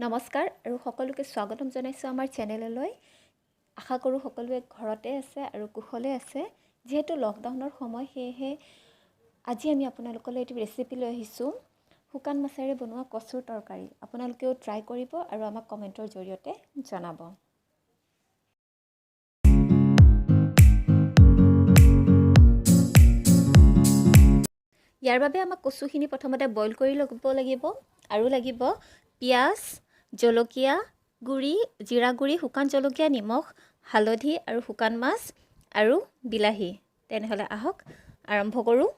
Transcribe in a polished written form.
নমস্কাৰ আৰু সকলোকে স্বাগতম জনাইছোঁ আমাৰ চেনেললৈ। আশা কৰোঁ সকলোৱে ঘৰতে আছে আৰু কুশলে আছে। যেহেতু লকডাউনৰ সময় সেয়েহে আজি আমি আপোনালোকলৈ এটি ৰেচিপি লৈ আহিছোঁ, শুকান মাছেৰে বনোৱা কচুৰ তৰকাৰী। আপোনালোকেও ট্ৰাই কৰিব আৰু আমাক কমেণ্টৰ জৰিয়তে জনাব। ইয়াৰ বাবে আমাক কচুখিনি প্ৰথমতে বইল কৰি ল'ব লাগিব আৰু লাগিব পিঁয়াজ, জলকীয়া গুড়ি, জিৰা গুড়ি, শুকান জলকীয়া, নিমখ, হালধি আৰু শুকান মাছ আৰু বিলাহী। তেনেহ'লে আহক আৰম্ভ কৰোঁ।